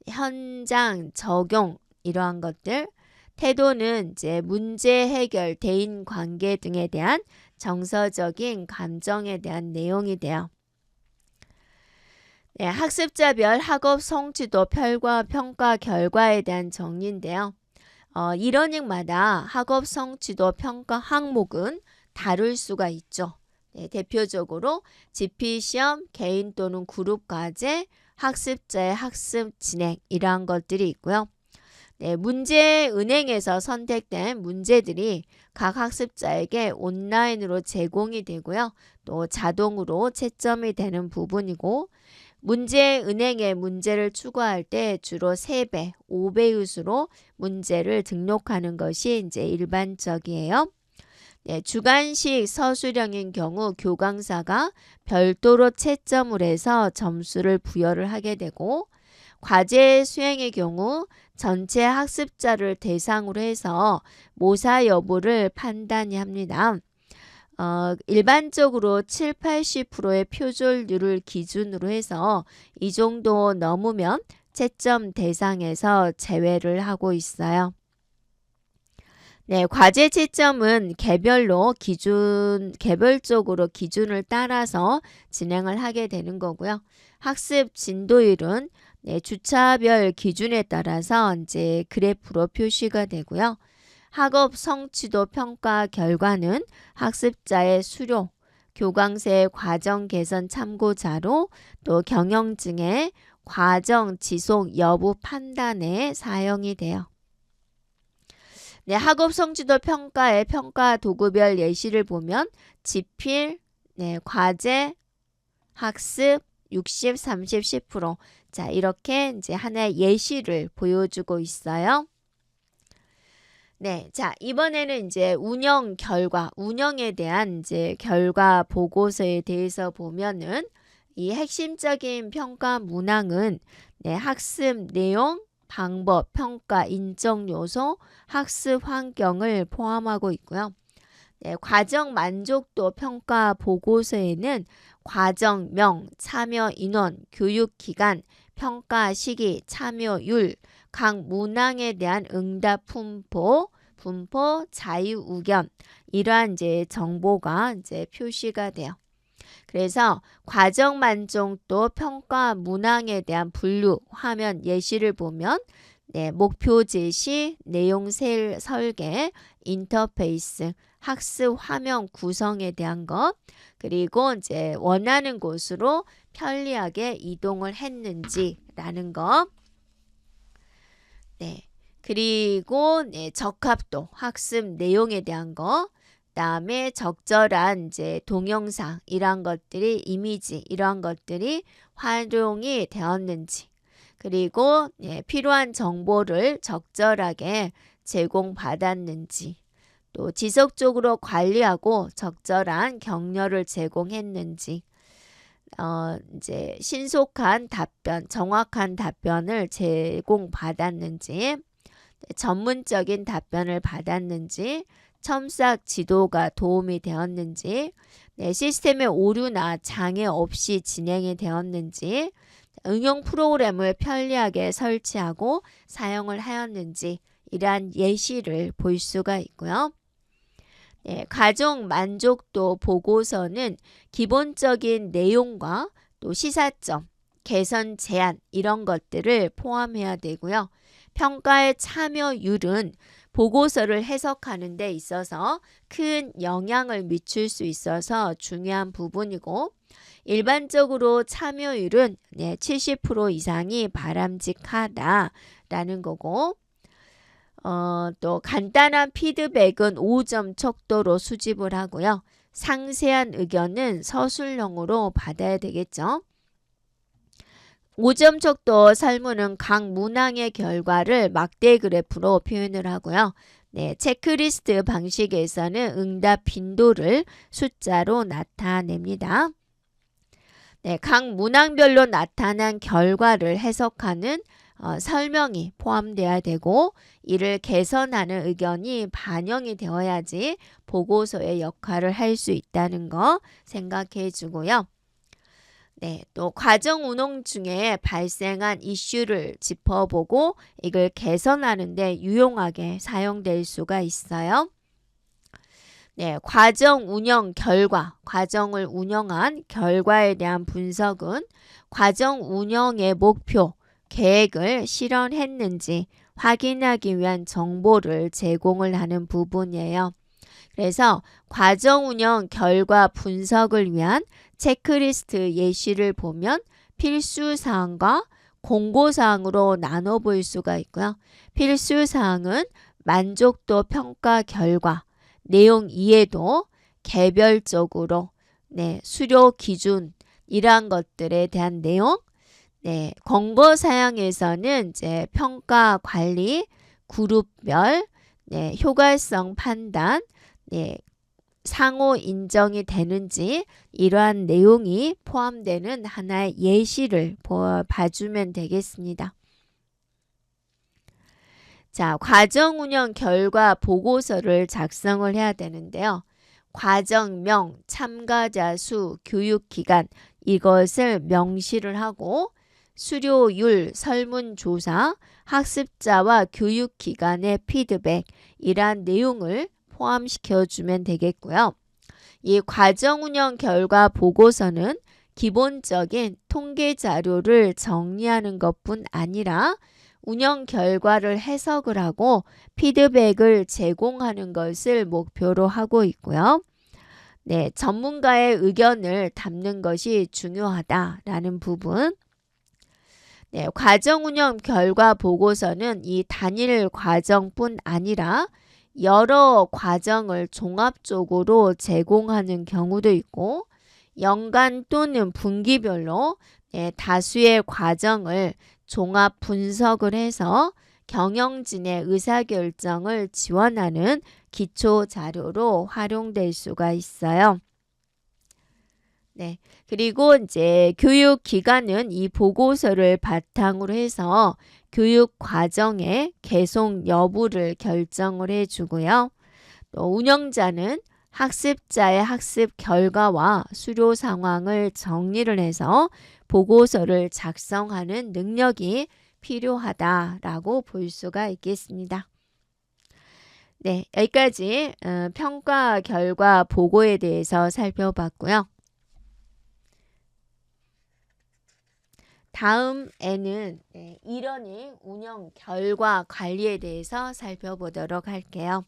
현장 적용 이러한 것들. 태도는 이제 문제 해결, 대인 관계 등에 대한 정서적인 감정에 대한 내용이 돼요. 네, 학습자별 학업 성취도 평가 결과에 대한 정리인데요. 이러닝마다 학업 성취도 평가 항목은 다를 수가 있죠. 네, 대표적으로 지필시험, 개인 또는 그룹 과제, 학습자의 학습 진행 이러한 것들이 있고요. 네, 문제은행에서 선택된 문제들이 각 학습자에게 온라인으로 제공이 되고요. 또 자동으로 채점이 되는 부분이고 문제은행에 문제를 추가할 때 주로 3배, 5배의 수로 문제를 등록하는 것이 이제 일반적이에요. 네, 주관식 서술형인 경우 교강사가 별도로 채점을 해서 점수를 부여를 하게 되고 과제 수행의 경우 전체 학습자를 대상으로 해서 모사 여부를 판단합니다. 일반적으로 7, 80%의 표절률을 기준으로 해서 이 정도 넘으면 채점 대상에서 제외를 하고 있어요. 네, 과제 채점은 개별적으로 기준을 따라서 진행을 하게 되는 거고요. 학습 진도율은 주차별 기준에 따라서 이제 그래프로 표시가 되고요. 학업 성취도 평가 결과는 학습자의 수료, 교강세 과정 개선 참고 자료, 또 경영증의 과정 지속 여부 판단에 사용이 돼요. 네, 학업 성취도 평가의 평가 도구별 예시를 보면 지필, 과제, 학습, 60, 30, 10%. 자, 이렇게 이제 하나의 예시를 보여주고 있어요. 네, 자, 이번에는 이제 운영에 대한 이제 결과 보고서에 대해서 보면은 이 핵심적인 평가 문항은 학습 내용, 방법, 평가, 인정 요소, 학습 환경을 포함하고 있고요. 과정 만족도 평가 보고서에는 과정명, 참여 인원, 교육 기간, 평가 시기, 참여율, 각 문항에 대한 응답 분포, 자유 의견 이러한 이제 정보가 이제 표시가 돼요. 그래서 과정 만족도 평가 문항에 대한 분류 화면 예시를 보면 목표 제시, 내용 설계, 인터페이스, 학습 화면 구성에 대한 것, 그리고 이제 원하는 곳으로 편리하게 이동을 했는지라는 것. 네. 그리고 적합도, 학습 내용에 대한 거, 그다음에 적절한 이제 동영상 이러한 것들이 이미지 이러한 것들이 활용이 되었는지, 그리고 필요한 정보를 적절하게 제공받았는지, 또 지속적으로 관리하고 적절한 격려를 제공했는지, 이제 신속한 답변, 정확한 답변을 제공받았는지, 전문적인 답변을 받았는지, 첨삭 지도가 도움이 되었는지, 시스템의 오류나 장애 없이 진행이 되었는지, 응용 프로그램을 편리하게 설치하고 사용을 하였는지 이러한 예시를 볼 수가 있고요. 가정 만족도 보고서는 기본적인 내용과 또 시사점, 개선 제안 이런 것들을 포함해야 되고요. 평가의 참여율은 보고서를 해석하는 데 있어서 큰 영향을 미칠 수 있어서 중요한 부분이고 일반적으로 참여율은 70% 이상이 바람직하다라는 거고 또 간단한 피드백은 5점 척도로 수집을 하고요. 상세한 의견은 서술형으로 받아야 되겠죠. 5점 척도 설문은 각 문항의 결과를 막대 그래프로 표현을 하고요. 체크리스트 방식에서는 응답 빈도를 숫자로 나타냅니다. 각 문항별로 나타난 결과를 해석하는 설명이 포함되어야 되고 이를 개선하는 의견이 반영이 되어야지 보고서의 역할을 할 수 있다는 거 생각해 주고요. 또 과정 운영 중에 발생한 이슈를 짚어보고 이걸 개선하는 데 유용하게 사용될 수가 있어요. 과정 운영 결과, 과정을 운영한 결과에 대한 분석은 과정 운영의 목표, 계획을 실현했는지 확인하기 위한 정보를 제공을 하는 부분이에요. 그래서 과정 운영 결과 분석을 위한 체크리스트 예시를 보면 필수사항과 공고사항으로 나눠볼 수가 있고요. 필수사항은 만족도 평가 결과, 내용 이해도, 개별적으로, 수료 기준 이러한 것들에 대한 내용, 권고사항에서는 이제 평가 관리, 그룹별, 효과성 판단, 상호 인정이 되는지 이러한 내용이 포함되는 하나의 예시를 봐주면 되겠습니다. 자, 과정 운영 결과 보고서를 작성을 해야 되는데요. 과정명, 참가자 수, 교육기간 이것을 명시를 하고 수료율, 설문조사, 학습자와 교육기관의 피드백 이러한 내용을 포함시켜주면 되겠고요. 이 과정 운영 결과 보고서는 기본적인 통계 자료를 정리하는 것뿐 아니라 운영 결과를 해석을 하고 피드백을 제공하는 것을 목표로 하고 있고요. 전문가의 의견을 담는 것이 중요하다라는 부분. 과정 운영 결과 보고서는 이 단일 과정뿐 아니라 여러 과정을 종합적으로 제공하는 경우도 있고 연간 또는 분기별로 다수의 과정을 종합 분석을 해서 경영진의 의사결정을 지원하는 기초 자료로 활용될 수가 있어요. 그리고 이제 교육기관은 이 보고서를 바탕으로 해서 교육 과정의 계속 여부를 결정을 해주고요. 또 운영자는 학습자의 학습 결과와 수료 상황을 정리를 해서 보고서를 작성하는 능력이 필요하다라고 볼 수가 있겠습니다. 여기까지 평가 결과 보고에 대해서 살펴봤고요. 다음에는 e-러닝 운영 결과 관리에 대해서 살펴보도록 할게요.